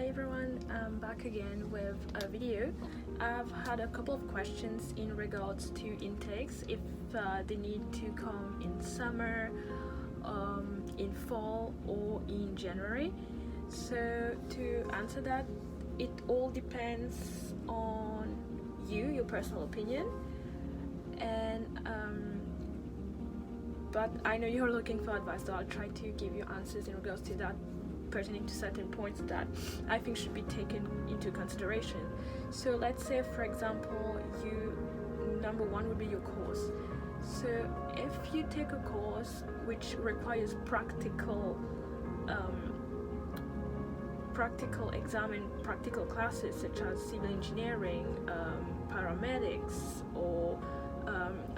everyone, I'm back again with a video. I've had a couple of questions in regards to intakes, if they need to come in summer, in fall, or in January. So to answer that, it all depends on you, your personal opinion, and but I know you're looking for advice, so I'll try to give you answers in regards to that, pertaining to certain points that I think should be taken into consideration. So let's say, for example, number one would be your course. So if you take a course which requires practical exam and practical classes such as civil engineering, paramedics, or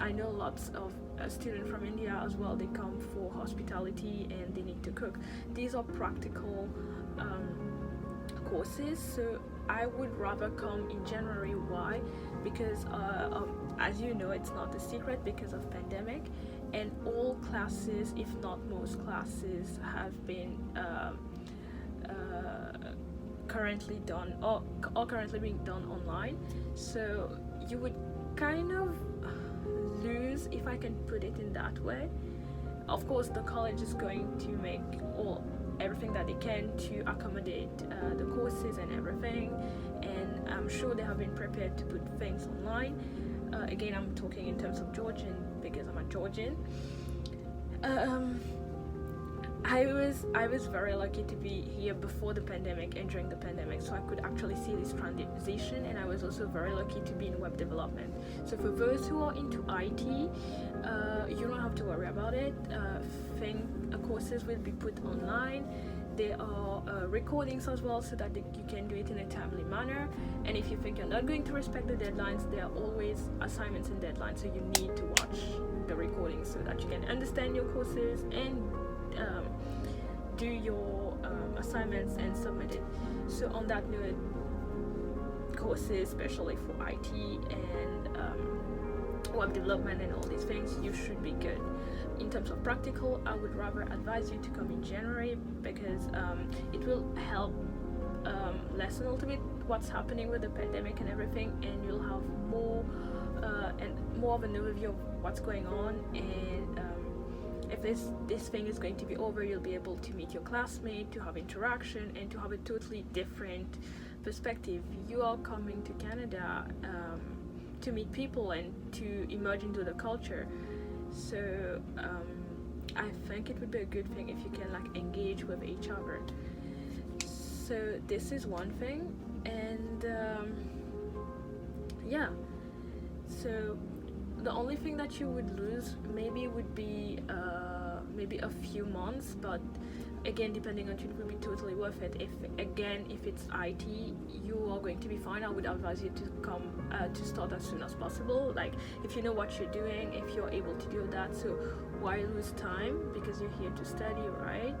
I know lots of students from India as well, they come for hospitality and they need to cook. These are practical courses, so I would rather come in January. Why? Because as you know, it's not a secret, because of pandemic, and all classes, if not most classes, have been currently done or currently being done online. So you would kind of lose, if I can put it in that way. Of course, the college is going to make everything that they can to accommodate the courses and everything, and I'm sure they have been prepared to put things online. Again, I'm talking in terms of Georgian because I'm a Georgian. I was very lucky to be here before the pandemic and during the pandemic, so I could actually see this transition, and I was also very lucky to be in web development. So for those who are into IT, you don't have to worry about it. Courses will be put online. There are recordings as well, so that you can do it in a timely manner. And if you think you're not going to respect the deadlines, there are always assignments and deadlines, so you need to watch the recordings so that you can understand your courses and do your assignments and submit it. So on that note, courses, especially for IT and web development and all these things, you should be good. In terms of practical, I would rather advise you to come in January, because it will help lessen a little bit what's happening with the pandemic and everything, and you'll have more of an overview of what's going on, and if this thing is going to be over, you'll be able to meet your classmate, to have interaction, and to have a totally different perspective. You are coming to Canada to meet people and to emerge into the culture. So I think it would be a good thing if you can engage with each other. So this is one thing, and yeah. So the only thing that you would lose maybe would be maybe a few months, but again, depending on you, it will be totally worth it. If it's IT, you are going to be fine. I would advise you to come to start as soon as possible. If you know what you're doing, if you're able to do that, so why lose time, because you're here to study, right?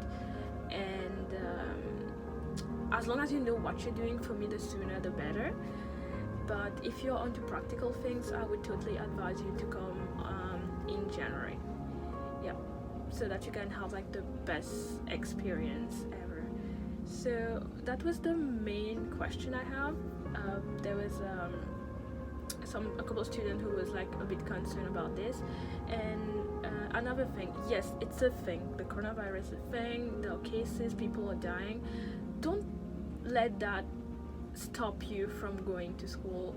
And as long as you know what you're doing, for me, the sooner the better. But if you're onto practical things, I would totally advise you to come in January. Yeah, so that you can have the best experience ever. So that was the main question I have. There was a couple of students who was a bit concerned about this, and another thing, yes, it's a thing. The coronavirus is a thing. There are cases, people are dying. Don't let that stop you from going to school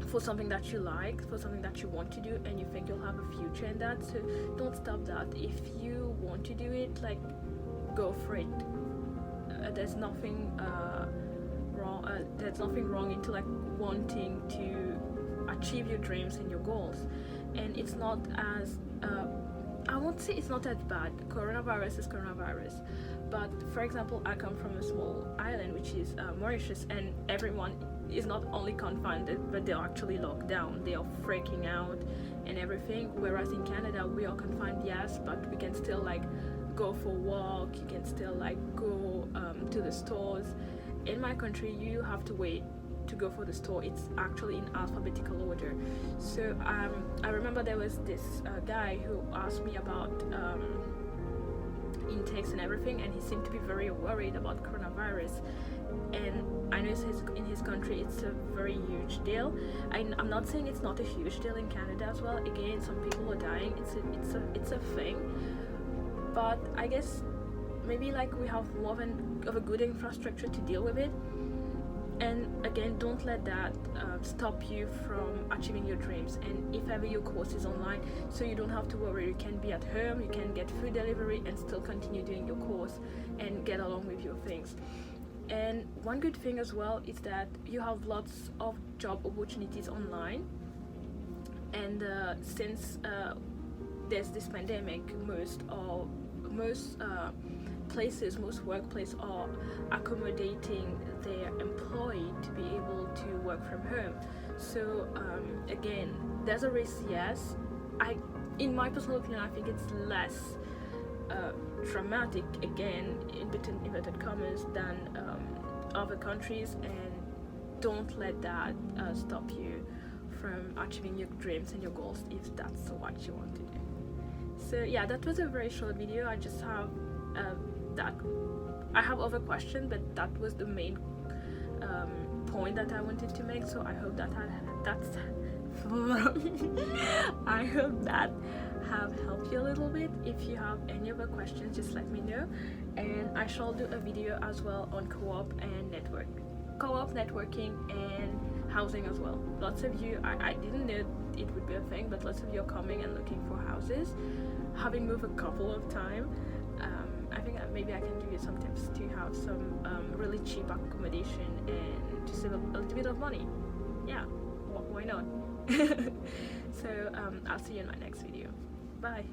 for something that you like, for something that you want to do, and you think you'll have a future in that. So don't stop that. If you want to do it, go for it. There's nothing wrong. There's nothing wrong into wanting to achieve your dreams and your goals. And it's not as I won't say it's not as bad. Coronavirus is coronavirus. But for example, I come from a small island, which is Mauritius, and everyone is not only confined, but they're actually locked down. They are freaking out and everything. Whereas in Canada, we are confined, yes, but we can still go for a walk. You can still go to the stores. In my country, you have to wait to go for the store. It's actually in alphabetical order. So I remember there was this guy who asked me about intakes and everything, and he seemed to be very worried about coronavirus. And I know in his country it's a very huge deal. I'm not saying it's not a huge deal in Canada as well. Again, some people are dying. It's a thing. But I guess maybe like we have more of a good infrastructure to deal with it. And again, don't let that stop you from achieving your dreams. And if ever your course is online, so you don't have to worry, you can be at home, you can get food delivery and still continue doing your course and get along with your things. And one good thing as well is that you have lots of job opportunities online. And since there's this pandemic, most places, most workplaces are accommodating their employee to be able to work from home. So again, there's a risk, yes. In my personal opinion, I think it's less dramatic, again, in between inverted commas, than other countries, and don't let that stop you from achieving your dreams and your goals if that's what you want to do. So yeah, that was a very short video. I just have that. I have other questions, but that was the main point that I wanted to make. So I hope that I hope that have helped you a little bit. If you have any other questions, just let me know, and I shall do a video as well on co-op networking and housing as well. Lots of you, I didn't know it would be a thing, but lots of you are coming and looking for houses. Having moved a couple of times, I think maybe I can give you some tips to have some really cheap accommodation and to save a little bit of money. Yeah, why not? So I'll see you in my next video. Bye.